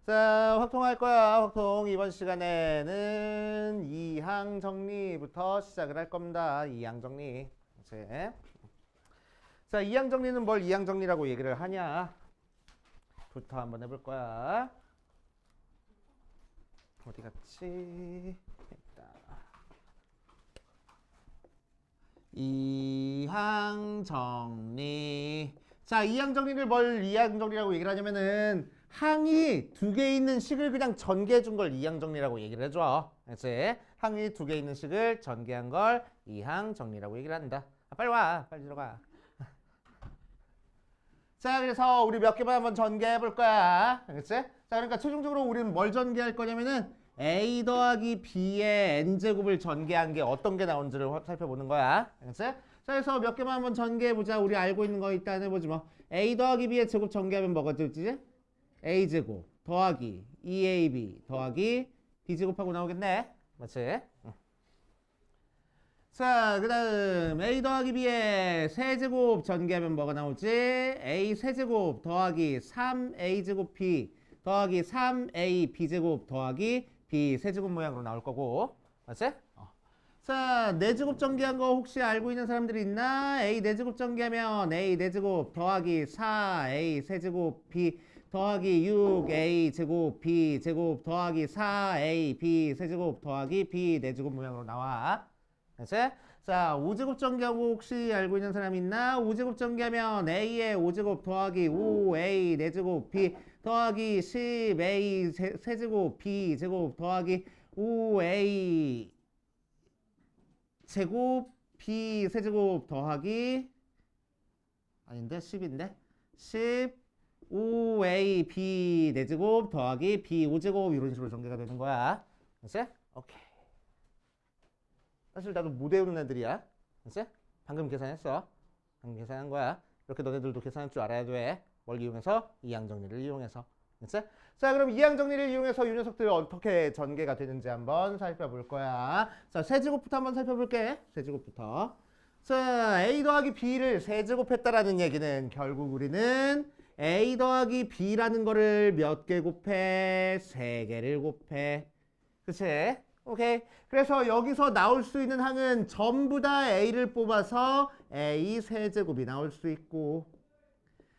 자, 확통할 거야. 확통. 이번 시간에는 이항 정리부터 시작을 할 겁니다. 이항 정리. 이제. 자, 이항 정리는 뭘 이항 정리라고 얘기를 하냐? 부터 한번 해볼 거야. 어디 갔지? 있다. 이항 정리. 자, 이항 정리를 뭘 이항 정리라고 얘기를 하냐면은 항이 두 개 있는 식을 그냥 전개해 준 걸 이항 정리라고 얘기를 해줘. 그렇지? 항이 두 개 있는 식을 전개한 걸 이항 정리라고 얘기를 한다. 빨리 와. 빨리 들어가. 자, 그래서 우리 몇 개만 한번 전개해 볼 거야. 그렇지? 자, 그러니까 최종적으로 우리는 뭘 전개할 거냐면은 a 더하기 b의 n제곱을 전개한 게 어떤 게 나온지를 살펴보는 거야. 그렇지? 자, 그래서 몇 개만 한번 전개해 보자. 우리 알고 있는 거 일단 해보지 뭐. a 더하기 b의 제곱 전개하면 뭐가 되지? a제곱 더하기 2ab 더하기 b제곱하고 나오겠네. 맞지? 자, 그 다음 a 더하기 b의 세제곱 전개하면 뭐가 나오지? a 세제곱 더하기 3a제곱 b 더하기 3a b제곱 더하기 b 세제곱 모양으로 나올 거고. 맞지? 자, 4제곱 전개한 거 혹시 알고 있는 사람들이 있나? a 4제곱 전개하면 a 4제곱 더하기 4a 세제곱 b 더하기 6a 제곱 b 제곱 더하기 4a b 세제곱 더하기 b 4제곱 모양으로 나와. 그치? 자, 5제곱 전개하고 혹시 알고 있는 사람 있나? 5제곱 전개하면 a의 5제곱 더하기 5a 4제곱 b 더하기 10a 세제곱 b 제곱 더하기 5a 제곱 b 세제곱 더하기 아닌데 10인데 15a b 4제곱 더하기 b 5제곱 이런 식으로 전개가 되는 거야. 그치? 오케이. 사실 나도 못 외우는 애들이야. 그치? 방금 계산했어. 방금 계산한 거야. 이렇게 너네들도 계산할 줄 알아야 돼. 뭘 이용해서? 이항 정리를 이용해서. 그치? 자, 그럼 이항 정리를 이용해서 이 녀석들이 어떻게 전개가 되는지 한번 살펴볼 거야. 자, 세제곱부터 한번 살펴볼게. 세제곱부터. 자, a 더하기 b를 세제곱했다라는 얘기는 결국 우리는 a 더하기 b라는 거를 몇 개 곱해? 3개를 곱해. 그치? 오케이. 그래서 여기서 나올 수 있는 항은 전부 다 a를 뽑아서 a 세제곱이 나올 수 있고,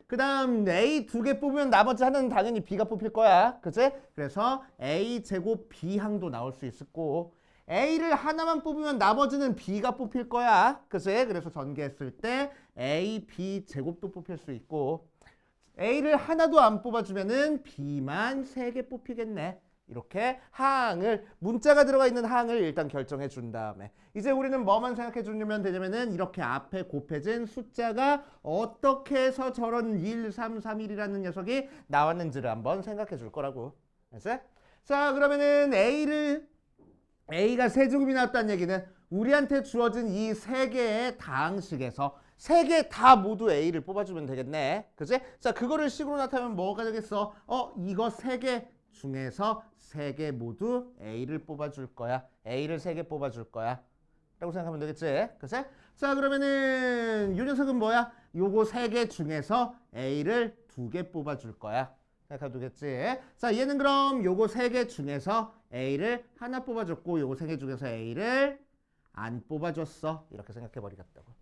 그 다음 a 2개 뽑으면 나머지 하나는 당연히 b가 뽑힐 거야. 그치? 그래서 a 제곱 b 항도 나올 수 있고, a를 하나만 뽑으면 나머지는 b가 뽑힐 거야. 그치? 그래서 전개했을 때 a, b 제곱도 뽑힐 수 있고, a를 하나도 안 뽑아주면은 b만 3개 뽑히겠네. 이렇게 항을, 문자가 들어가 있는 항을 일단 결정해 준 다음에 이제 우리는 뭐만 생각해 주면 되냐면은 이렇게 앞에 곱해진 숫자가 어떻게 해서 저런 1, 3, 3, 1이라는 녀석이 나왔는지를 한번 생각해 줄 거라고. 알았어? 자, 그러면은 A가 세제곱이 나왔다는 얘기는 우리한테 주어진 이 3개의 다항식에서 3개 다 모두 A를 뽑아주면 되겠네. 그치? 자, 그거를 식으로 나타내면 뭐가 되겠어? 이거 3개 중에서 3개 모두 A를 뽑아줄 거야. A를 3개 뽑아줄 거야. 라고 생각하면 되겠지? 그치? 자, 그러면은 이 녀석은 뭐야? 요거 3개 중에서 A를 2개 뽑아줄 거야. 생각하면 되겠지? 자, 얘는 그럼 요거 3개 중에서 A를 하나 뽑아줬고 요거 3개 중에서 A를 안 뽑아줬어. 이렇게 생각해버리겠다고.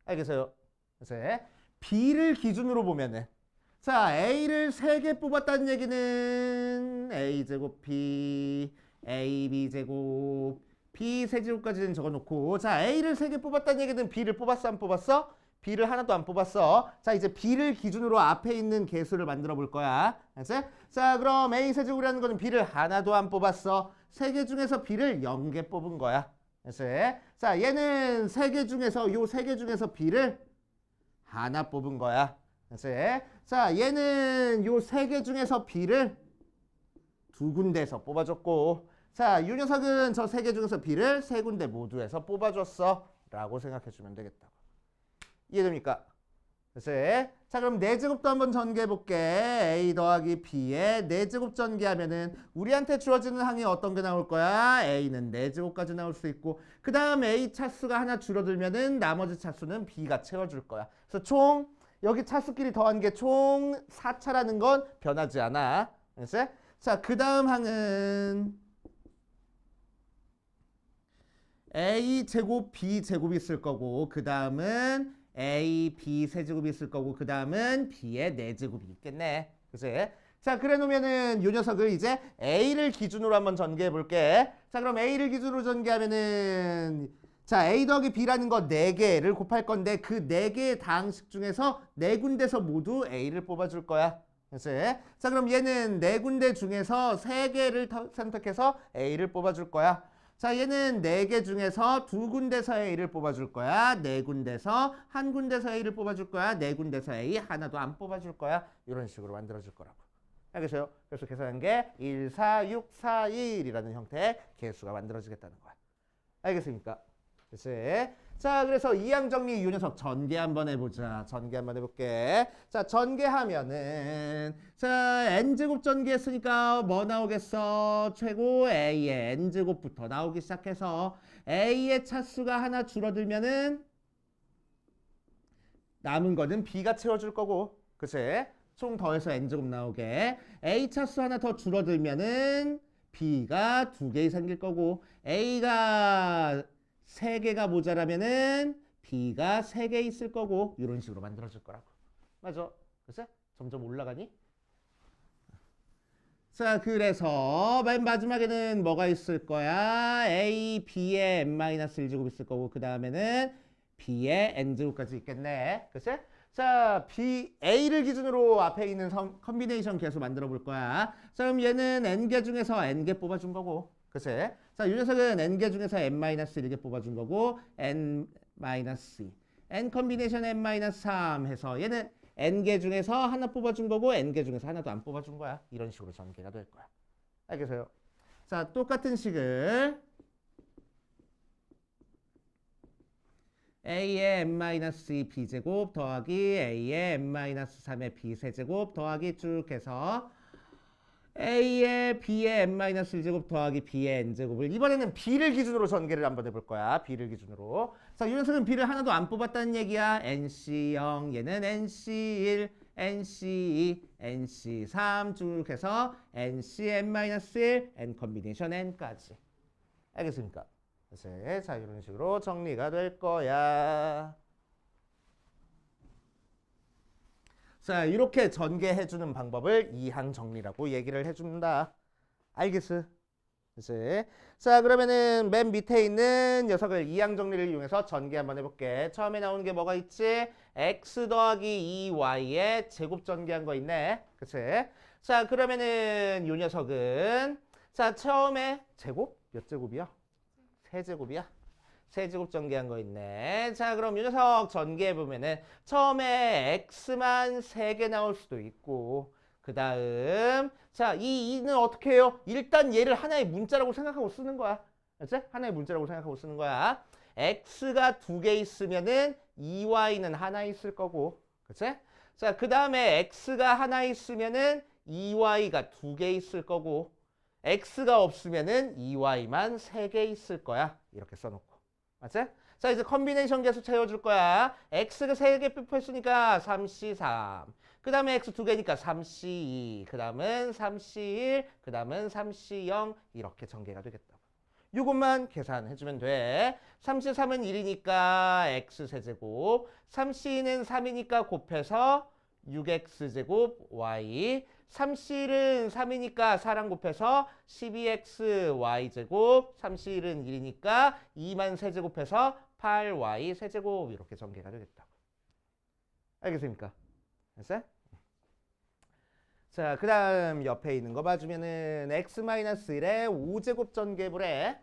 알겠어요? 그래서 B를 기준으로 보면은 자, A를 3개 뽑았다는 얘기는 A제곱 B, AB제곱, B 세제곱까지는 적어놓고, 자, A를 3개 뽑았다는 얘기는 B를 뽑았어, 안 뽑았어? B를 하나도 안 뽑았어. 자, 이제 B를 기준으로 앞에 있는 개수를 만들어 볼 거야. 알았지? 자, 그럼 A 세제곱이라는 거는 B를 하나도 안 뽑았어. 3개 중에서 B를 0개 뽑은 거야. 알았지? 자, 얘는 3개 중에서, 요 3개 중에서 B를 하나 뽑은 거야. 알았지? 자, 얘는 요 3개 중에서 B를 2군데에서 뽑아줬고, 자, 이 녀석은 저 3개 중에서 B를 3군데 모두에서 뽑아줬어. 라고 생각해주면 되겠다고. 이해됩니까? 그치? 자, 그럼 4제곱도 한번 전개해볼게. A 더하기 B에 4제곱 전개하면은 우리한테 주어지는 항이 어떤 게 나올 거야? A는 4제곱까지 나올 수 있고, 그 다음 A 차수가 하나 줄어들면은 나머지 차수는 B가 채워줄 거야. 그래서 총 여기 차수끼리 더한 게 총 4차라는 건 변하지 않아. 그치? 자, 그 다음 항은 a 제곱 b 제곱이 있을 거고 그 다음은 a b 세제곱이 있을 거고 그 다음은 b의 4제곱이 있겠네. 그치? 자, 그래 놓으면은 요 녀석을 이제 a를 기준으로 한번 전개해 볼게. 자, 그럼 a를 기준으로 전개하면은 자, a 더하기 b라는 거 4개를 곱할 건데 그 4개의 다항식 중에서 4군데서 모두 a를 뽑아줄 거야. 그치? 자, 그럼 얘는 4군데 중에서 3개를 선택해서 a를 뽑아줄 거야. 자, 얘는 4개 중에서 2군데서 A를 뽑아줄 거야. 4군데서 1군데서 A를 뽑아줄 거야. 4군데서 A 하나도 안 뽑아줄 거야. 이런 식으로 만들어줄 거라고. 알겠어요? 그래서 계산한 게 1, 4, 6, 4, 1이라는 형태의 개수가 만들어지겠다는 거야. 알겠습니까? 그치? 자, 그래서 이항 정리 이 녀석 전개 한번 해보자. 전개 한번 해볼게. 자, 전개하면은 자, n제곱 전개했으니까 뭐 나오겠어? 최고 a의 n제곱부터 나오기 시작해서 a의 차수가 하나 줄어들면은 남은 거는 b가 채워줄 거고, 그치? 총 더해서 n제곱 나오게. a 차수 하나 더 줄어들면은 b가 2개 생길 거고, a가 3개가 모자라면은 b가 3개 있을 거고 이런 식으로 만들어질 거라고. 맞아? 글쎄? 점점 올라가니? 자, 그래서 맨 마지막에는 뭐가 있을 거야? a, b의 n-1제곱 있을 거고 그 다음에는 b의 n제곱까지 있겠네. 글쎄? 자, b, a를 기준으로 앞에 있는 컨비네이션 계수 만들어 볼 거야. 자, 그럼 얘는 n개 중에서 n개 뽑아준 거고. 글쎄? 자, 이 녀석은 n개 중에서 n-1개 뽑아준 거고 n-2 n 컨비네이션 n-3 해서 얘는 n개 중에서 하나 뽑아준 거고 n개 중에서 하나도 안 뽑아준 거야. 이런 식으로 전개가 될 거야. 알겠어요? 자, 똑같은 식을 a의 n-2 b제곱 더하기 a의 n-3의 b세제곱 더하기 쭉 해서 a의 b의 n-1제곱 더하기 b의 n제곱을 이번에는 b를 기준으로 전개를 한번 해볼 거야. b를 기준으로. 자, 이 녀석은 b를 하나도 안 뽑았다는 얘기야. nc0 얘는 nc1 nc2 nc3 쭉 해서 nc n-1 n 컨비네이션 n까지. 알겠습니까? 자, 이런 식으로 정리가 될 거야. 자, 이렇게 전개해주는 방법을 이항 정리라고 얘기를 해준다. 알겠어? 그치? 자, 그러면은 맨 밑에 있는 녀석을 이항 정리를 이용해서 전개 한번 해볼게. 처음에 나오는 게 뭐가 있지? x 더하기 2y의 제곱 전개한 거 있네. 그치? 자, 그러면은 이 녀석은 자, 처음에 제곱? 몇 제곱이야? 세제곱이야? 세제곱 전개한 거 있네. 자, 그럼 이 녀석 전개해보면은 처음에 x만 3개 나올 수도 있고 그 다음 자, 이 2는 어떻게 해요? 일단 얘를 하나의 문자라고 생각하고 쓰는 거야. 알았지? 하나의 문자라고 생각하고 쓰는 거야. x가 2개 있으면은 2y는 하나 있을 거고. 그치? 자, 그 다음에 x가 하나 있으면은 2y가 2개 있을 거고 x가 없으면은 2y만 3개 있을 거야. 이렇게 써놓고. 맞지? 자, 이제 컨비네이션 계수 채워줄 거야. x가 3개 삐뽀했으니까 3c3. 그 다음에 x 2개니까 3c2. 그 다음은 3c1. 그 다음은 3c0. 이렇게 전개가 되겠다. 이것만 계산해주면 돼. 3c3은 1이니까 x세제곱. 3c는 3이니까 곱해서 6x제곱 y. 3c1은 3이니까 4랑 곱해서 12xy제곱. 3c1은 1이니까 2만 세제곱해서 8y 세제곱. 이렇게 전개가 되겠다. 알겠습니까? 됐어요? 자, 그 다음 옆에 있는 거 봐주면은 x-1의 5제곱 전개해보래.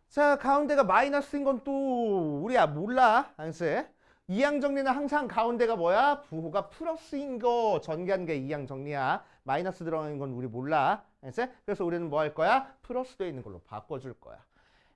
자, 가운데가 마이너스인 건 또 우리 몰라. 알았어? 이항 정리는 항상 가운데가 뭐야? 부호가 플러스인 거 전개한 게 이항 정리야. 마이너스 들어가는 건 우리 몰라. 알았어? 그래서 우리는 뭐 할 거야? 플러스 되어 있는 걸로 바꿔줄 거야.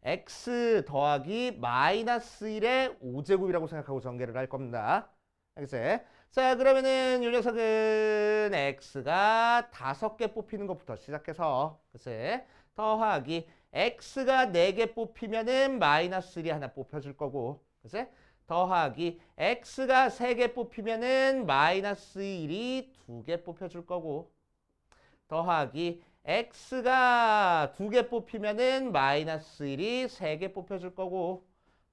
x 더하기 마이너스 1의 5제곱이라고 생각하고 전개를 할 겁니다. 알겠어요? 자, 그러면은 이 녀석은 x가 5개 뽑히는 것부터 시작해서 그치? 더하기 x가 4개 뽑히면은 마이너스 1이 하나 뽑혀줄 거고 그치? 더하기 x가 3개 뽑히면은 마이너스 1이 2개 뽑혀줄 거고 더하기 x가 2개 뽑히면은 마이너스 1이 3개 뽑혀줄 거고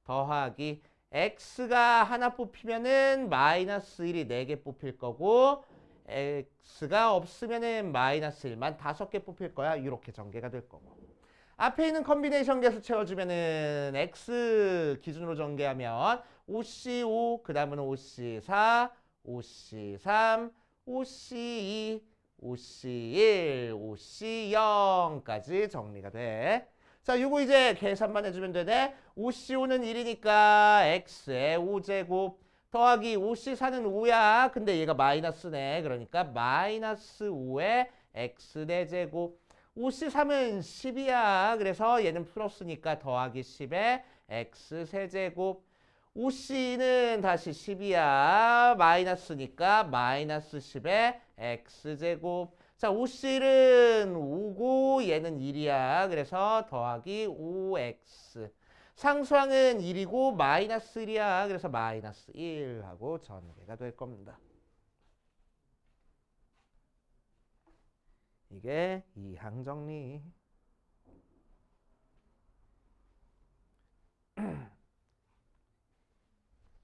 더하기 x가 하나 뽑히면은 마이너스 1이 4개 뽑힐 거고 x가 없으면은 마이너스 1만 5개 뽑힐 거야. 이렇게 전개가 될 거고 앞에 있는 컨비네이션 계수 채워주면은 x 기준으로 전개하면 5C5 그 다음은 5C4 5C3 5C2 5C1 5C0까지 정리가 돼. 자, 요거 이제 계산만 해주면 되네. 5C5는 1이니까 x의 5제곱 더하기 5C4는 5야. 근데 얘가 마이너스네. 그러니까 마이너스 5의 x 4제곱 5C3은 10이야. 그래서 얘는 플러스니까 더하기 10의 x 세제곱 5C는 다시 10이야. 마이너스니까 마이너스 10의 x제곱 자, 5C는 5고 얘는 1이야. 그래서 더하기 5x 상수항은 1이고 마이너스 1이야. 그래서 마이너스 1하고 전개가 될 겁니다. 이게 이항 정리.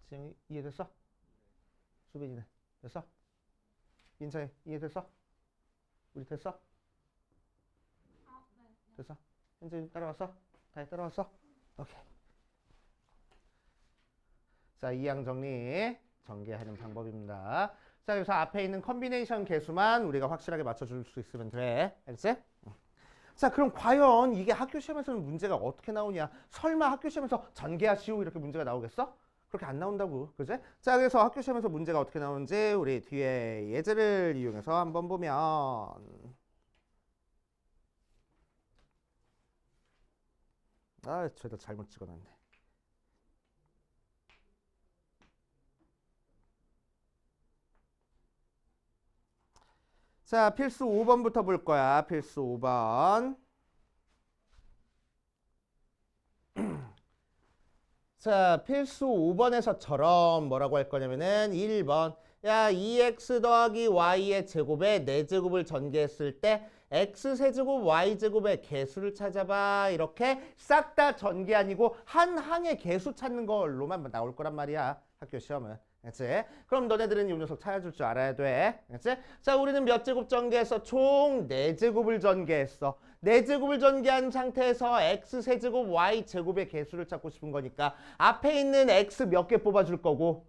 지금 이해됐어? 수빈이네. 됐어? 인차이 이해됐어? 우리 됐어? 됐어? 현재 따라왔어? 다시 따라왔어? 오케이. 자, 이항 정리 전개하는 방법입니다. 자, 그래서 앞에 있는 컨비네이션 개수만 우리가 확실하게 맞춰줄 수 있으면 돼. 알겠지? 자, 그럼 과연 이게 학교 시험에서는 문제가 어떻게 나오냐? 설마 학교 시험에서 전개하시오 이렇게 문제가 나오겠어? 그렇게 안 나온다고. 그지? 자, 그래서 학교 시험에서 문제가 어떻게 나오는지 우리 뒤에 예제를 이용해서 한번 보면 아, 죄다 잘못 찍어놨네. 자, 필수 5번부터 볼 거야. 필수 5번. 자, 필수 5번에서처럼 뭐라고 할 거냐면은 1번. 야, 2x 더하기 y의 제곱에 4제곱을 전개했을 때 x 세제곱 y 제곱의 개수를 찾아봐. 이렇게 싹 다 전개 아니고 한 항의 개수 찾는 걸로만 나올 거란 말이야. 학교 시험은. 그렇지? 그럼 너네들은 이 녀석 찾아줄 줄 알아야 돼. 그렇지? 자, 우리는 몇 제곱 전개했어? 총 4제곱을 전개했어. 4제곱을 전개한 상태에서 x 세제곱 y 제곱의 개수를 찾고 싶은 거니까 앞에 있는 x 몇 개 뽑아줄 거고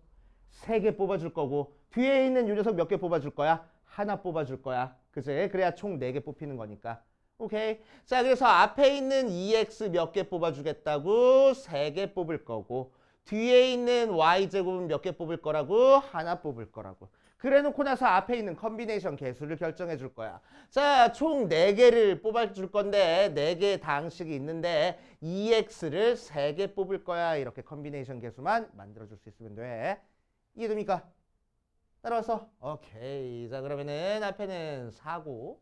3개 뽑아줄 거고 뒤에 있는 이 녀석 몇 개 뽑아줄 거야? 하나 뽑아줄 거야. 그치? 그래야 총 4개 뽑히는 거니까. 오케이. 자, 그래서 앞에 있는 2x 몇 개 뽑아주겠다고 3개 뽑을 거고 뒤에 있는 y제곱은 몇 개 뽑을 거라고? 하나 뽑을 거라고. 그래 놓고 나서 앞에 있는 컨비네이션 개수를 결정해 줄 거야. 자, 총 4개를 뽑아줄 건데 4개의 다항식이 있는데 2x를 3개 뽑을 거야. 이렇게 컨비네이션 개수만 만들어줄 수 있으면 돼. 이해됩니까? 따라와서. 오케이. 자, 그러면은 앞에는 4고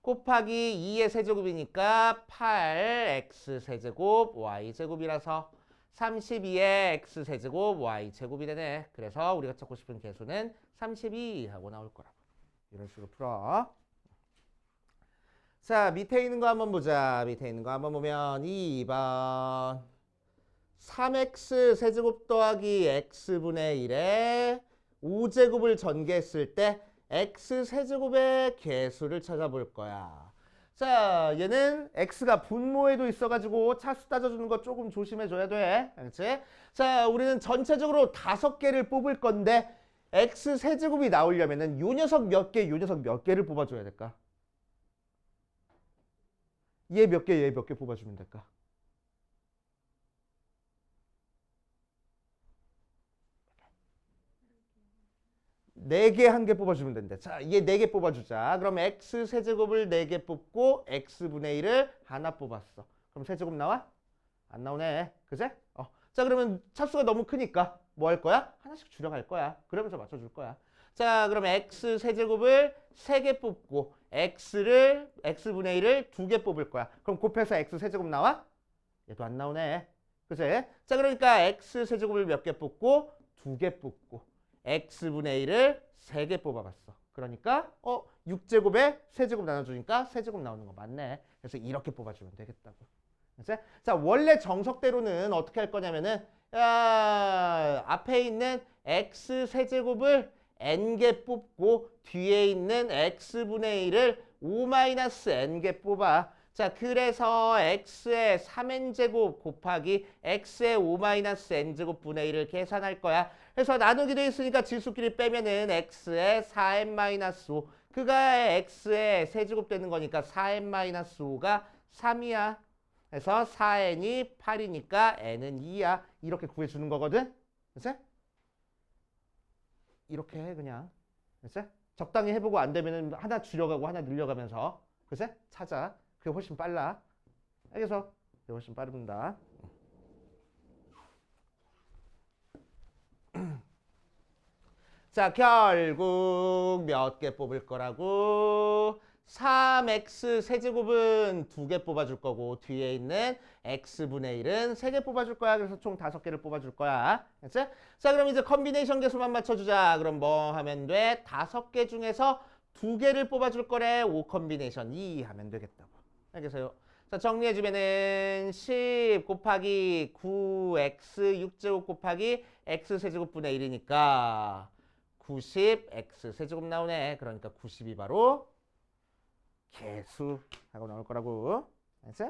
곱하기 2의 세제곱이니까 8x 세제곱 y 제곱이라서 32의 x 세제곱 y 제곱이 되네. 그래서 우리가 찾고 싶은 개수는 32 하고 나올 거라고. 이런 식으로 풀어. 자, 밑에 있는 거 한번 보자. 밑에 있는 거 한번 보면 2번 3x 세제곱 더하기 x분의 1에 5제곱을 전개했을 때 x 세제곱의 개수를 찾아볼 거야. 자, 얘는 x가 분모에도 있어가지고 차수 따져주는 거 조금 조심해줘야 돼. 알겠지? 자, 우리는 전체적으로 5개를 뽑을 건데 x 세제곱이 나오려면은 요 녀석 몇 개, 요 녀석 몇 개를 뽑아줘야 될까? 얘 몇 개, 얘 몇 개 뽑아주면 될까? 4개 한 개 뽑아주면 된대. 자, 얘 4개 뽑아주자. 그럼 x 세제곱을 4개 뽑고 x분의 1을 하나 뽑았어. 그럼 세제곱 나와? 안 나오네. 그제? 자, 그러면 차수가 너무 크니까 뭐 할 거야? 하나씩 줄여갈 거야. 그러면서 맞춰줄 거야. 자, 그럼 x 세제곱을 3개 뽑고 x분의 1을 2개 뽑을 거야. 그럼 곱해서 x 세제곱 나와? 얘도 안 나오네. 그치? 자, 그러니까 x 세제곱을 몇 개 뽑고 2개 뽑고 x분의 1을 3개 뽑아봤어. 그러니까 6제곱에 세제곱 나눠주니까 세제곱 나오는 거 맞네. 그래서 이렇게 뽑아주면 되겠다고. 그치? 자, 원래 정석대로는 어떻게 할 거냐면은 앞에 있는 x 세제곱을 n개 뽑고 뒤에 있는 x분의 1을 5-n개 뽑아. 자, 그래서 x의 3n제곱 곱하기 x의 5-n제곱 분의 1을 계산할 거야. 그래서 나누기 돼 있으니까 지수끼리 빼면은 x의 4n-5. 그가 x의 세제곱 되는 거니까 4n-5가 3이야. 그래서 4n이 8이니까 n은 2야. 이렇게 구해주는 거거든. 그치? 이렇게 해 그냥. 그치? 적당히 해보고 안 되면은 하나 줄여가고 하나 늘려가면서. 그치? 찾아. 그게 훨씬 빨라. 알겠어? 그게 훨씬 빠릅니다. 자, 결국 몇 개 뽑을 거라고? 3x 세제곱은 2개 뽑아줄 거고 뒤에 있는 x분의 1은 3개 뽑아줄 거야. 그래서 총 5개를 뽑아줄 거야. 알겠지? 자, 그럼 이제 컨비네이션 계수만 맞춰주자. 그럼 뭐 하면 돼? 5개 중에서 2개를 뽑아줄 거래. 5 컨비네이션 2 하면 되겠다고. 알겠어요? 자, 정리해주면은 10 곱하기 9x 6제곱 곱하기 x 세제곱분의 1이니까 90 x 세제곱 나오네. 그러니까 90이 바로 개수하고 나올 거라고. 알았지?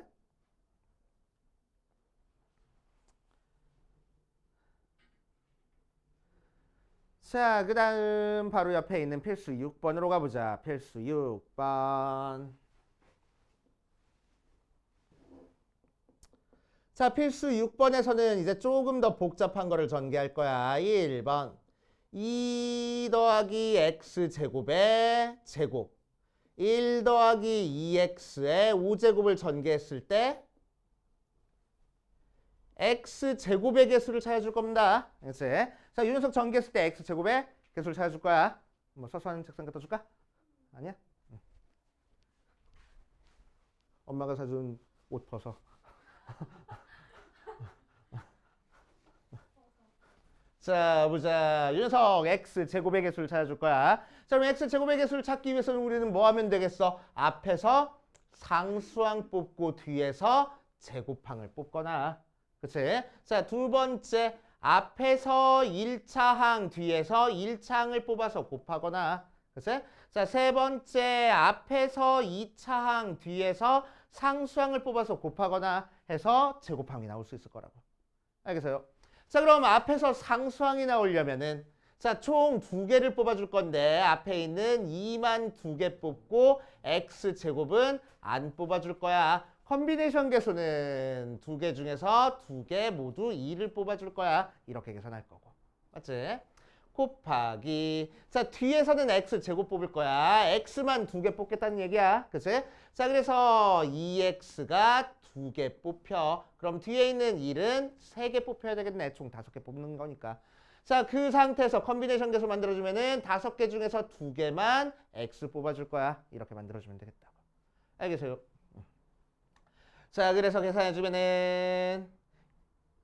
자, 그 다음 바로 옆에 있는 필수 6번으로 가보자. 필수 6번. 자, 필수 6번에서는 이제 조금 더 복잡한 거를 전개할 거야. 1번. 2 더하기 x제곱의 제곱 1 더하기 2x의 5제곱을 전개했을 때 x제곱의 개수를 찾아줄 겁니다. 그치? 자, 이 녀석 전개했을 때 x제곱의 개수를 찾아줄 거야. 뭐 서서한 책상 갖다 줄까? 아니야? 응. 엄마가 사준 옷 벗어. 자, 보자. 이 녀석 x제곱의 개수를 찾아줄 거야. 자, 그럼 x제곱의 개수를 찾기 위해서는 우리는 뭐 하면 되겠어? 앞에서 상수항 뽑고 뒤에서 제곱항을 뽑거나. 그치? 자, 두 번째. 앞에서 1차항 뒤에서 1차항을 뽑아서 곱하거나. 그치? 자, 세 번째. 앞에서 2차항 뒤에서 상수항을 뽑아서 곱하거나 해서 제곱항이 나올 수 있을 거라고. 알겠어요? 자, 그럼 앞에서 상수항이 나오려면은 자, 총 2개를 뽑아줄 건데 앞에 있는 2만 2개 뽑고 x제곱은 안 뽑아줄 거야. 컨비네이션 계수는 2개 중에서 2개 모두 2를 뽑아줄 거야. 이렇게 계산할 거고. 맞지? 곱하기. 자, 뒤에서는 x제곱 뽑을 거야. x만 2개 뽑겠다는 얘기야. 그치? 자, 그래서 2x가 2개 뽑혀. 그럼 뒤에 있는 1은 3개 뽑혀야 되겠네. 총 5개 뽑는 거니까. 자, 그 상태에서 컨비네이션 계수 만들어주면은 5개 중에서 2개만 x 뽑아줄 거야. 이렇게 만들어주면 되겠다고. 알겠어요? 자, 그래서 계산해주면은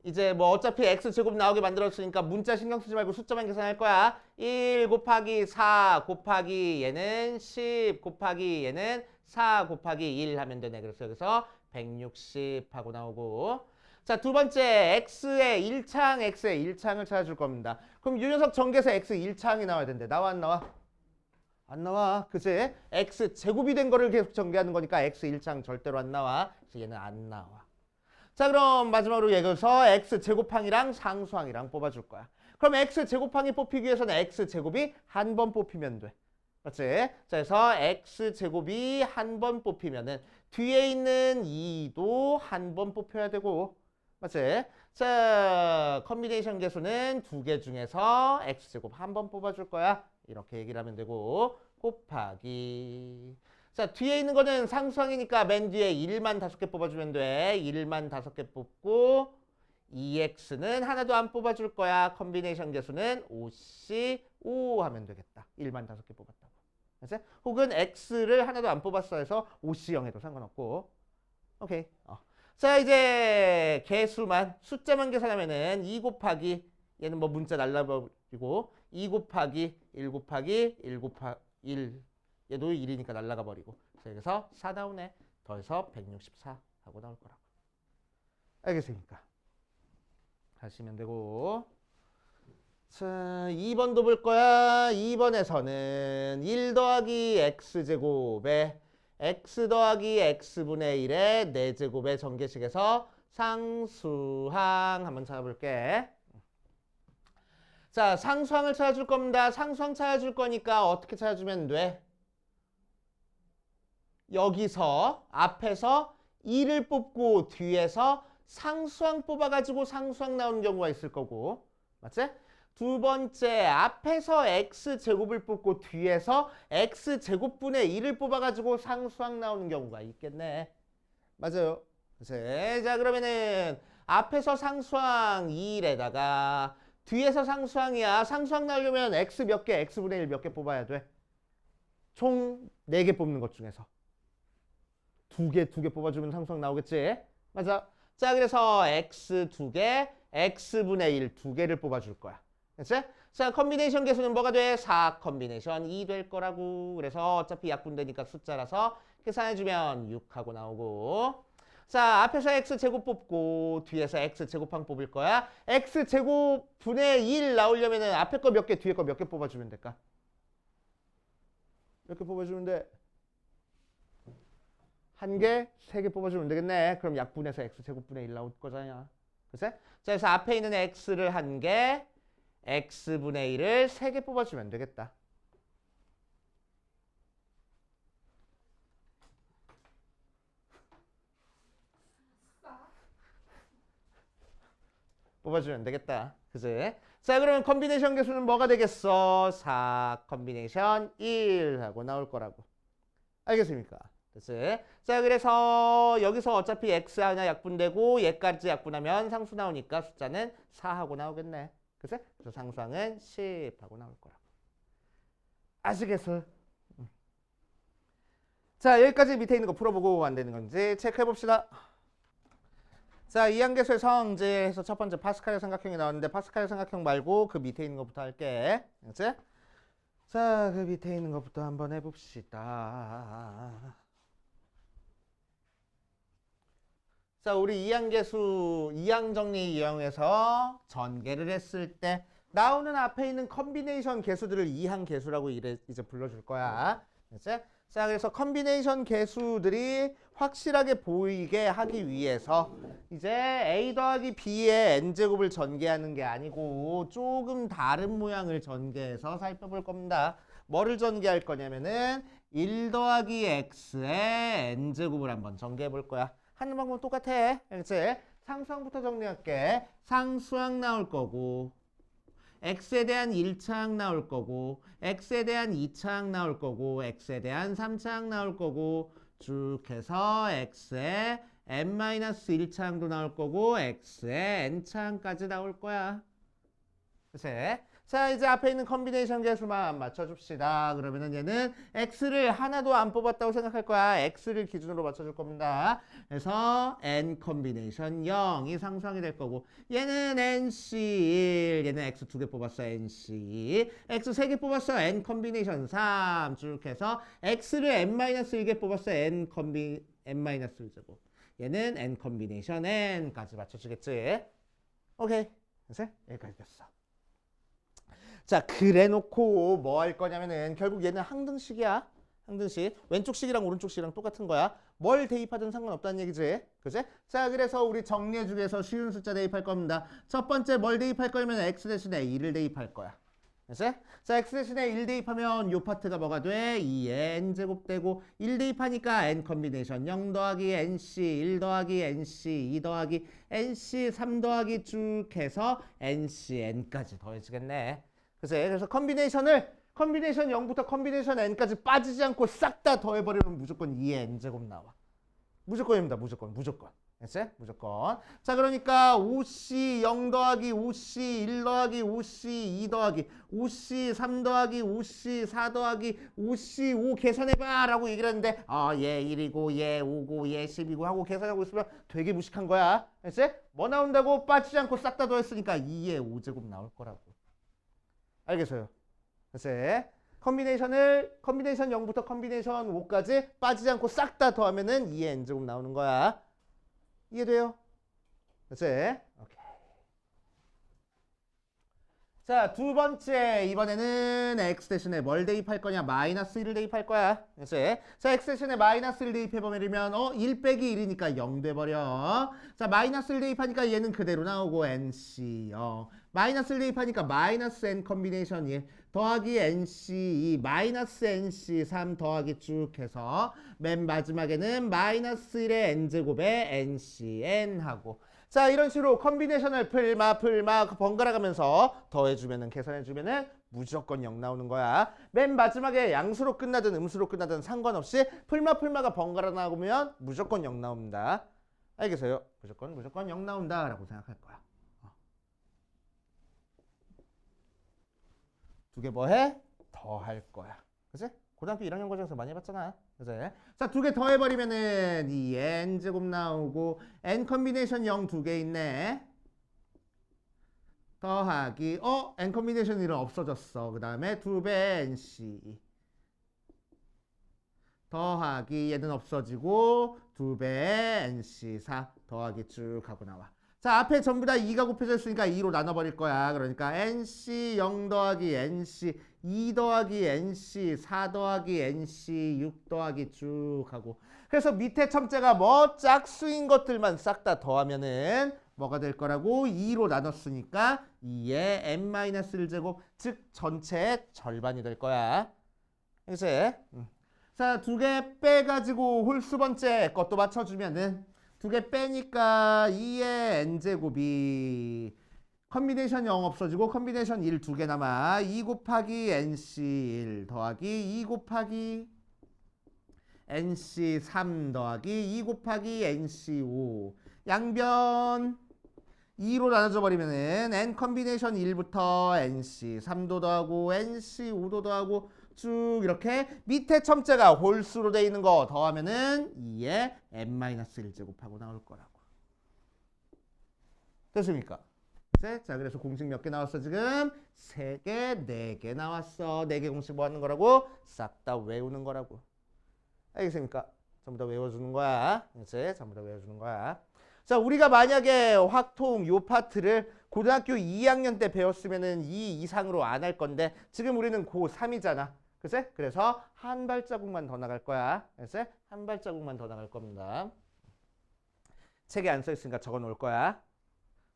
이제 뭐 어차피 x제곱 나오게 만들었으니까 문자 신경 쓰지 말고 숫자만 계산할 거야. 1 곱하기 4 곱하기 얘는 10 곱하기 얘는 4 곱하기 1 하면 되네. 그래서 여기서 160 하고 나오고. 자, 두 번째 x의 1차항 x의 1차항을 찾아줄 겁니다. 그럼 이 녀석 전개에서 x 1차항이 나와야 된대. 나와 안 나와? 안 나와. 그치? x 제곱이 된 거를 계속 전개하는 거니까 x 1차항 절대로 안 나와. 그래서 얘는 안 나와. 자, 그럼 마지막으로 여기서 x 제곱항이랑 상수항이랑 뽑아줄 거야. 그럼 x 제곱항이 뽑히기 위해서는 x 제곱이 한 번 뽑히면 돼. 맞지? 자, 그래서 x 제곱이 한 번 뽑히면은 뒤에 있는 2도 한 번 뽑혀야 되고. 맞지? 자, 컨비네이션 계수는 2개 중에서 x 제곱 한 번 뽑아줄 거야. 이렇게 얘기를 하면 되고. 곱하기. 자, 뒤에 있는 거는 상수항이니까 맨 뒤에 1만 5개 뽑아주면 돼. 1만 5개 뽑고 2x는 하나도 안 뽑아줄 거야. 컨비네이션 계수는 5c5 하면 되겠다. 1만 5개 뽑았다고. 그치? 혹은 x를 하나도 안 뽑았어 해서 5c0 해도 상관없고. 오케이. 자, 이제 개수만, 숫자만 계산하면은 2 곱하기, 얘는 뭐 문자 날라버리고, 2 곱하기 1 곱하기 1 곱하기 1, 얘도 1이니까 날라가 버리고. 그래서 4 나오네. 더해서 164 하고 나올 거라고. 알겠습니까? 하시면 되고. 자, 2번도 볼 거야. 2번에서는 1 더하기 x제곱에 x 더하기 x분의 1의 4제곱의 전개식에서 상수항 한번 찾아볼게. 자, 상수항을 찾아줄 겁니다. 상수항 찾아줄 거니까 어떻게 찾아주면 돼? 여기서 앞에서 2를 뽑고 뒤에서 상수항 뽑아가지고 상수항 나오는 경우가 있을 거고. 맞지? 두 번째, 앞에서 x제곱을 뽑고 뒤에서 x제곱분의 1을 뽑아가지고 상수항 나오는 경우가 있겠네. 맞아요. 자, 그러면은 앞에서 상수항 2에다가 뒤에서 상수항이야. 상수항 나오려면 x 몇 개, x분의 1 몇 개 뽑아야 돼? 총 4개 뽑는 것 중에서. 2개 뽑아주면 상수항 나오겠지? 맞아. 자, 그래서 x 2개, x분의 1 2개를 뽑아줄 거야. 됐지? 자, 컨비네이션 개수는 뭐가 돼? 4 컨비네이션 2 될 거라고. 그래서 어차피 약분되니까 숫자라서 계산해주면 6하고 나오고. 자, 앞에서 x제곱 뽑고 뒤에서 x제곱항 뽑을 거야. x제곱 분의 1 나오려면은 앞에 거 몇 개, 뒤에 거 몇 개 뽑아주면 될까? 몇 개 뽑아주면 돼? 1개, 3개 뽑아주면 되겠네. 그럼 약분해서 x제곱분의 1 나올 거잖아. 그치? 자, 그래서 앞에 있는 x를 1개, x분의 1을 3개 뽑아주면 되겠다. 뽑아주면 되겠다. 그치? 자, 그러면 컨비네이션 개수는 뭐가 되겠어? 4 컨비네이션 1 하고 나올 거라고. 알겠습니까? 그치? 자, 그래서 여기서 어차피 x 하나 약분되고 얘까지 약분하면 상수 나오니까 숫자는 4하고 나오겠네. 그치? 그래서 상수항은 10하고 나올 거라고. 아시겠어? 자, 여기까지 밑에 있는 거 풀어보고 안 되는 건지 체크해 봅시다. 자, 이항계수의 성질에서 첫 번째 파스칼의 삼각형이 나왔는데 파스칼의 삼각형 말고 그 밑에 있는 것부터 할게. 그치? 자, 그 밑에 있는 것부터 한번 해봅시다. 자, 우리 이항계수 이항정리 이용해서 전개를 했을 때 나오는 앞에 있는 컨비네이션 개수들을 이항계수라고 이제 불러줄 거야. 그치? 자, 그래서 컨비네이션 개수들이 확실하게 보이게 하기 위해서 이제 a 더하기 b의 n제곱을 전개하는 게 아니고 조금 다른 모양을 전개해서 살펴볼 겁니다. 뭐를 전개할 거냐면은 1 더하기 x의 n제곱을 한번 전개해 볼 거야. 하는 방법은 똑같아. 그치? 상수항부터 정리할게. 상수항 나올 거고 x에 대한 1차항 나올 거고 x에 대한 2차항 나올 거고 x에 대한 3차항 나올 거고 쭉 해서 x에 n-1차항도 나올 거고 x에 n차항까지 나올 거야. 그치? 자, 이제 앞에 있는 컨비네이션 개수만 맞춰줍시다. 그러면은 얘는 x를 하나도 안 뽑았다고 생각할 거야. x를 기준으로 맞춰줄 겁니다. 그래서 n 컨비네이션 0이 상수항이 될 거고 얘는 nc1, 얘는 x 2개 뽑았어 nc2, x 3개 뽑았어 n 컨비네이션 3 쭉 해서 x를 n-1개 뽑았어 n-1제곱, 얘는 n 컨비네이션 n까지 맞춰주겠지. 오케이. 그래서 여기까지 됐어. 자, 그래 놓고 뭐 할 거냐면은 결국 얘는 항등식이야. 항등식. 왼쪽 식이랑 오른쪽 식이랑 똑같은 거야. 뭘 대입하든 상관없다는 얘기지. 그치? 자, 그래서 우리 정리해주기 위해서 쉬운 숫자 대입할 겁니다. 첫 번째 뭘 대입할 거냐면 x 대신에 2를 대입할 거야. 그치? 자, x 대신에 1 대입하면 요 파트가 뭐가 돼? 2의 n제곱 되고 1 대입하니까 n 컨비네이션 0 더하기 nc 1 더하기 nc 2 더하기 nc 3 더하기 쭉 해서 nc n까지 더해지겠네. 그래서 컨비네이션 0부터 컨비네이션 n까지 빠지지 않고 싹 다 더해버리면 무조건 2의 n제곱 나와. 무조건입니다. 무조건. 됐지? 무조건. 자, 그러니까 5C 0 더하기 5C 1 더하기 5C 2 더하기 5C 3 더하기 5C 4 더하기 5C 5 계산해봐 라고 얘기를 했는데 얘 1이고 얘 5고 얘 10이고 하고 계산하고 있으면 되게 무식한 거야. 됐지? 뭐 나온다고? 빠지지 않고 싹 다 더했으니까 2의 5제곱 나올 거라고. 알겠어요? 됐지? 컨비네이션 0부터 컨비네이션 5까지 빠지지 않고 싹 다 더하면은 2의 n제곱 나오는 거야. 이해돼요? 그치? 오케이. 자, 두 번째. 이번에는 x 대신에 뭘 대입할 거냐? 마이너스 1을 대입할 거야. 그치? 자, x 대신에 마이너스 1 대입해보면 1 빼기 1이니까 0 돼버려. 자, 마이너스 1 대입하니까 얘는 그대로 나오고 nc 0. 마이너스 1 대입하니까 마이너스 n 컨비네이션 1 더하기 nc 2 마이너스 nc 3 더하기 쭉 해서 맨 마지막에는 마이너스 1의 n제곱에 ncn 하고 자 이런 식으로 컨비네이션을 풀마 번갈아 가면서 더해주면은 계산해주면은 무조건 0 나오는 거야. 맨 마지막에 양수로 끝나든 음수로 끝나든 상관없이 풀마가 번갈아 나오면 무조건 0 나옵니다. 알겠어요? 무조건 0 나온다 라고 생각할 거야. 두 개 뭐 해? 더 할 거야. 그치? 고등학교 1학년 과정에서 많이 해봤잖아. 그치? 자, 두 개 더 해버리면은 이 n제곱 나오고 n 컨비네이션 0 두 개 있네. 더하기 n 컨비네이션 1은 없어졌어. 그 다음에 2배 nc 더하기 얘는 없어지고 2배 nc 4 더하기 쭉 하고 나와. 자, 앞에 전부 다 2가 곱해져 있으니까 2로 나눠버릴 거야. 그러니까 nc 0 더하기 nc 2 더하기 nc 4 더하기 nc 6 더하기 쭉 하고 그래서 밑에 첨자가 뭐 짝수인 것들만 싹 다 더하면은 뭐가 될 거라고? 2로 나눴으니까 2의 n-1제곱 즉 전체의 절반이 될 거야. 그치? 자, 두 개 빼가지고 홀수 번째 것도 맞춰주면은 두 개 빼니까 2의 n제곱이 컨비네이션 0 없어지고 컨비네이션 1 두 개 남아 2 곱하기 nc 1 더하기 2 곱하기 nc 3 더하기 2 곱하기 nc 5 양변 2로 나눠져 버리면은 n 컨비네이션 1부터 nc 3도 더하고 nc 5도 더하고 쭉 이렇게 밑에 첨자가 홀수로 돼 있는 거 더하면은 2에 n-1제곱하고 나올 거라고. 됐습니까? 자, 그래서 공식 몇 개 나왔어 지금? 3개, 4개 나왔어. 4개 공식 뭐 하는 거라고? 싹 다 외우는 거라고. 알겠습니까? 전부 다 외워주는 거야. 이제 전부 다 외워주는 거야. 자, 우리가 만약에 확통 요 파트를 고등학교 2학년 때 배웠으면은 2 이상으로 안 할 건데 지금 우리는 고3이잖아. 그치? 그래서 한 발자국만 더 나갈 거야. 그치? 한 발자국만 더 나갈 겁니다. 책에 안 써 있으니까 적어 놓을 거야.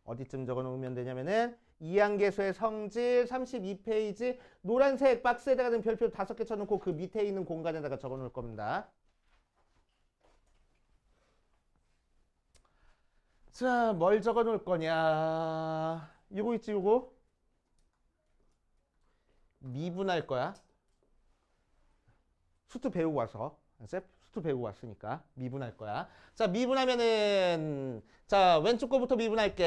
어디쯤 적어 놓으면 되냐면은 이항계수의 성질 32페이지 노란색 박스에다가 별표 5개 쳐놓고 그 밑에 있는 공간에다가 적어 놓을 겁니다. 자, 뭘 적어 놓을 거냐. 이거 있지, 이거? 미분할 거야. 수트 배우고 와서. 수트 배우고 왔으니까 미분할 거야. 자, 미분하면은 자, 왼쪽 거부터 미분할게.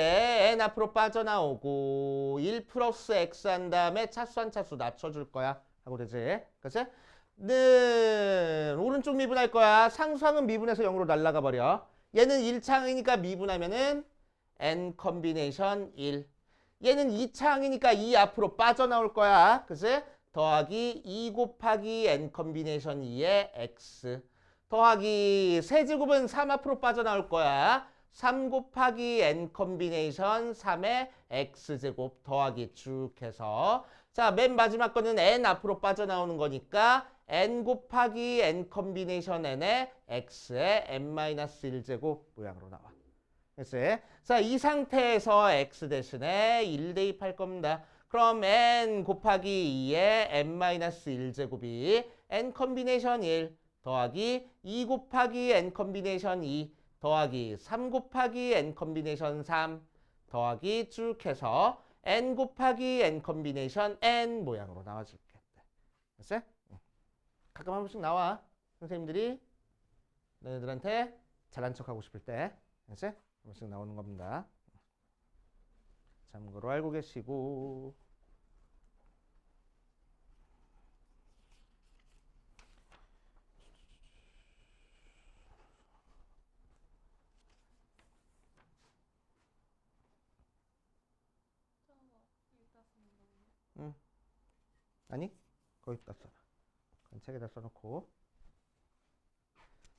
n 앞으로 빠져나오고 1 플러스 x 한 다음에 차수 한 차수 낮춰줄 거야. 하고 되지? 그치? 는 오른쪽 미분할 거야. 상수항은 미분해서 0으로 날아가 버려. 얘는 1차항이니까 미분하면은 n 컨비네이션 1. 얘는 2차항이니까 2 앞으로 빠져나올 거야. 그치? 더하기 2 곱하기 n 컨비네이션 2의 x 더하기 세제곱은 3 앞으로 빠져나올 거야. 3 곱하기 n 컨비네이션 3의 x제곱 더하기 쭉 해서 자, 맨 마지막 거는 n 앞으로 빠져나오는 거니까 n 곱하기 n 컨비네이션 n의 x의 n-1제곱 모양으로 나와. 됐어요? 자, 이 상태에서 x 대신에 1 대입할 겁니다. 그럼 n 곱하기 2의 n-1제곱이 n 컨비네이션 1 더하기 2 곱하기 n 컨비네이션 2 더하기 3 곱하기 n 컨비네이션 3 더하기 쭉 해서 n 곱하기 n 컨비네이션 n 모양으로 나와줄게. 됐어요? 가끔 한 번씩 나와. 선생님들이 너희들한테 잘난 척하고 싶을 때. 이제 한 번씩 나오는 겁니다. 참고로 알고 계시고. 응. 아니, 거기다 써놔. 그건 책에다 써놓고.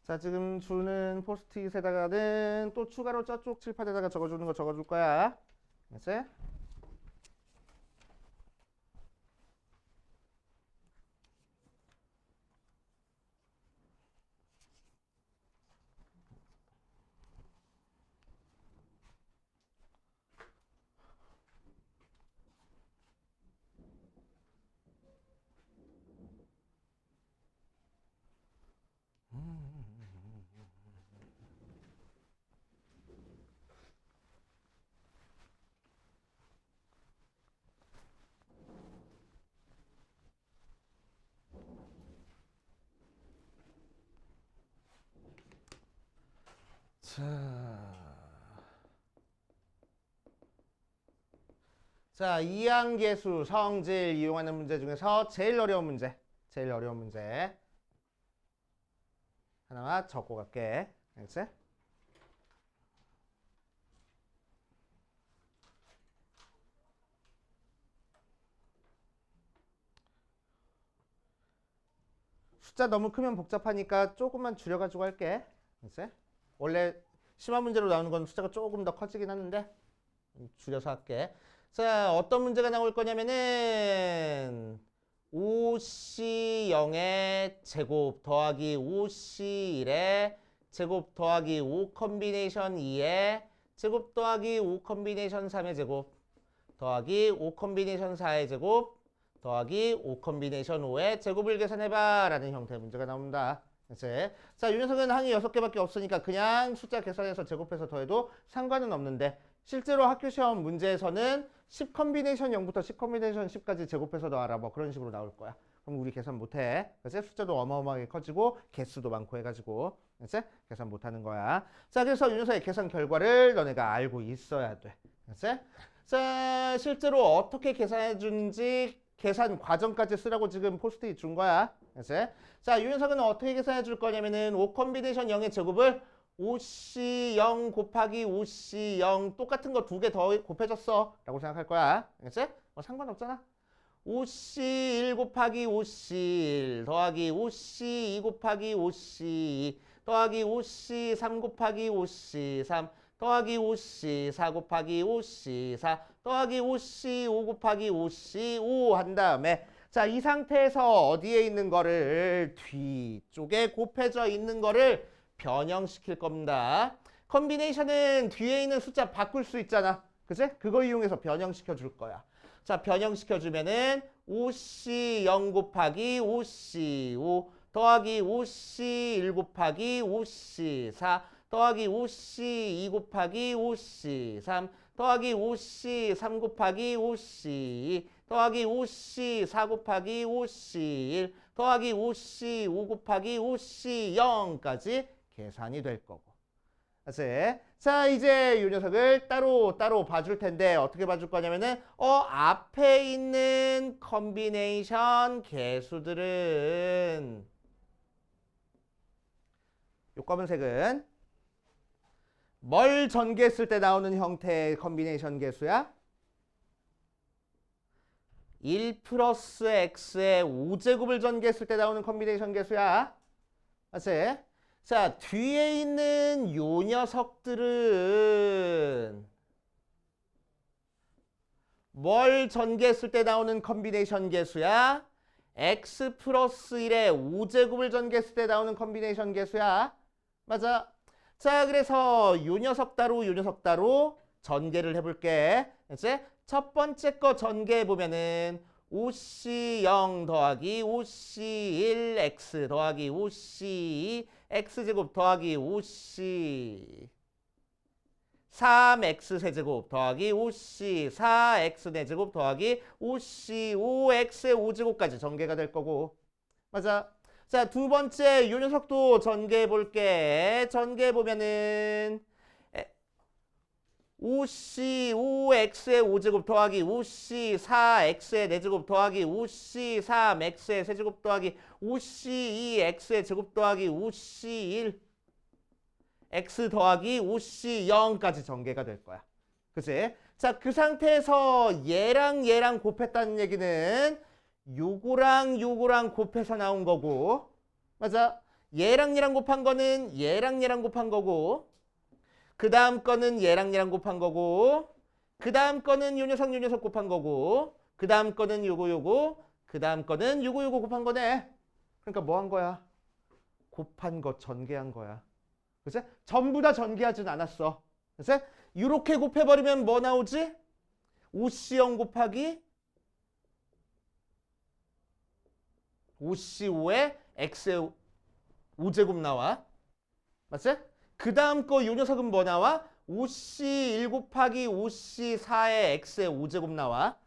자, 지금 주는 포스트잇에다가는 또 추가로 저쪽 칠판에다가 적어주는 거 적어줄 거야. 알았지? 자, 이항계수 성질 이용하는 문제 중에서 제일 어려운 문제 하나만 적고 갈게. 알겠지? 숫자 너무 크면 복잡하니까 조금만 줄여가지고 할게. 알겠지? 원래 심화 문제로 나오는 건 숫자가 조금 더 커지긴 하는데 줄여서 할게. 자, 어떤 문제가 나올 거냐면은 5C0의 제곱 더하기 5C1의 제곱 더하기 5 컨비네이션 2의 제곱 더하기 5 컨비네이션 3의 제곱 더하기 5 컨비네이션 4의 제곱 더하기 5 컨비네이션 5의 제곱을 계산해봐 라는 형태의 문제가 나옵니다. 그치? 자, 이 녀석은 항이 6개밖에 없으니까 그냥 숫자 계산해서 제곱해서 더해도 상관은 없는데 실제로 학교 시험 문제에서는 10 컨비네이션 0부터 10 컨비네이션 10까지 제곱해서 더하라 뭐 그런 식으로 나올 거야. 그럼 우리 계산 못해. 그치? 숫자도 어마어마하게 커지고 개수도 많고 해가지고 그치? 계산 못하는 거야. 자, 그래서 이 녀석의 계산 결과를 너네가 알고 있어야 돼. 그치? 자, 실제로 어떻게 계산해 주는지 계산 과정까지 쓰라고 지금 포스트잇 준 거야. 그치? 자, 이 녀석은 어떻게 계산해 줄 거냐면은 5 컨비네이션 0의 제곱을 5C0 곱하기 5C0 똑같은 거 2개 더 곱해줬어 라고 생각할 거야. 알겠지? 뭐 상관없잖아. 5C1 곱하기 5C1 더하기 5C2 곱하기 5C2 더하기 5C3 곱하기 5C3 더하기 5C4 곱하기 5C4 더하기 5C5 곱하기 5C5 한 다음에 자, 이 상태에서 어디에 있는 거를 뒤쪽에 곱해져 있는 거를 변형시킬 겁니다. 컨비네이션은 뒤에 있는 숫자 바꿀 수 있잖아. 그치? 그거 이용해서 변형시켜 줄 거야. 자, 변형시켜 주면은 5C0 곱하기 5C5 더하기 5C1 곱하기 5C4 더하기 5C2 곱하기 5C3 더하기 5C3 곱하기 5C2 더하기 5C4 곱하기 5C1 더하기 5C5 곱하기 5C0까지 계산이 될 거고. 알았지? 자, 이제 이 녀석을 따로 봐줄 텐데 어떻게 봐줄 거냐면은 앞에 있는 컨비네이션 개수들은 요 검은색은 뭘 전개했을 때 나오는 형태의 컨비네이션 개수야? 1 플러스 x의 5제곱을 전개했을 때 나오는 컨비네이션 개수야. 알았지? 자, 뒤에 있는 요 녀석들은 뭘 전개했을 때 나오는 컨비네이션 개수야? x 플러스 1의 5제곱을 전개했을 때 나오는 컨비네이션 개수야. 맞아. 자, 그래서 요 녀석 따로 요 녀석 따로 전개를 해볼게. 이제 첫 번째 거 전개해 보면은 5C0 더하기 5C1 x 더하기 5C2 x제곱 더하기 5C 3x 세제곱 더하기 5C 4x 네제곱 더하기 5C 5x의 5제곱까지 전개가 될 거고. 맞아. 자, 두 번째 요 녀석도 전개해 볼게. 전개해 보면은 우C 5x의 5제곱 더하기 우C 4x의 4제곱 더하기 우C 3x의 세제곱 더하기 우C 2x의 제곱 더하기 우C 1 x 더하기 우C 0까지 전개가 될 거야. 그치? 자, 그 상태에서 얘랑 곱했다는 얘기는 요거랑 곱해서 나온 거고, 맞아? 얘랑 곱한 거는 얘랑 곱한 거고, 그 다음 거는 얘랑 곱한 거고, 그 다음 거는 요 녀석 곱한 거고, 그 다음 거는 요거, 그 다음 거는 요거 곱한 거네. 그러니까 뭐 한 거야? 곱한 거 전개한 거야. 그치? 전부 다 전개하진 않았어. 그치? 이렇게 곱해버리면 뭐 나오지? OC0 곱하기 OC5에 X의 5제곱 나와. 맞지? 그 다음 거 요 녀석은 뭐 나와? OC1 곱하기 OC4에 X의 5제곱 나와.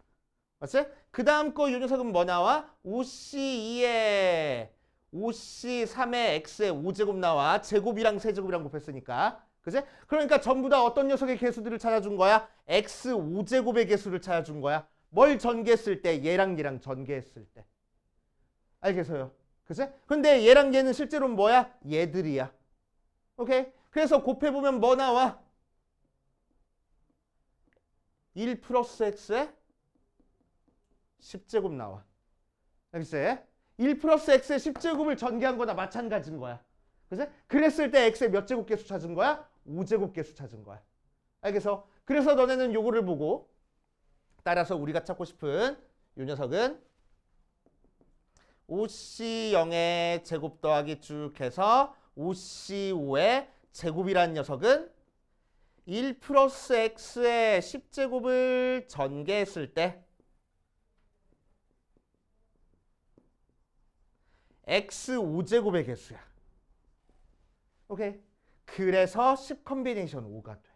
맞지? 그 다음 거 요 녀석은 뭐 나와? OC2에 OC3에 X의 5제곱 나와. 제곱이랑 세제곱이랑 곱했으니까. 그치? 그러니까 전부 다 어떤 녀석의 개수들을 찾아준 거야? X 5제곱의 개수를 찾아준 거야. 뭘 전개했을 때? 얘랑 전개했을 때. 알겠어요? 그치? 근데 얘랑 얘는 실제로는 뭐야? 얘들이야. 오케이? 그래서 곱해보면 뭐 나와? 1 플러스 x의 10제곱 나와. 알겠지? 1 플러스 x의 10제곱을 전개한 거나 마찬가지인 거야. 그치? 그랬을 때 x의 몇 제곱 개수 찾은 거야? 5제곱 개수 찾은 거야. 알겠어? 그래서 너네는 요거를 보고 따라서 우리가 찾고 싶은 요 녀석은 OC0의 제곱 더하기 쭉 해서 OC5의 제곱이라는 녀석은 1 플러스 x의 10제곱을 전개했을 때 x 5제곱의 개수야. 오케이? 그래서 10 컨비네이션 5가 돼.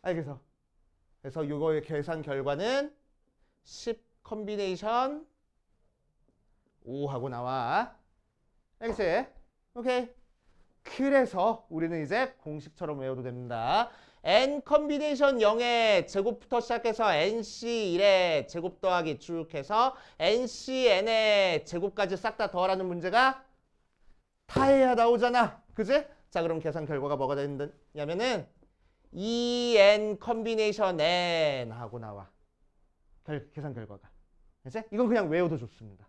알겠어? 그래서 요거의 계산 결과는 10 컨비네이션 5하고 나와. 알겠지? 오케이? 그래서 우리는 이제 공식처럼 외워도 됩니다. n 컨비네이션 0의 제곱부터 시작해서 nc1의 제곱 더하기 쭉 해서 ncn의 제곱까지 싹 다 더하라는 문제가 타해야 나오잖아. 그지? 자, 그럼 계산 결과가 뭐가 되냐면은 2n 컨비네이션 n 하고 나와. 계산 결과가. 그치? 이건 그냥 외워도 좋습니다.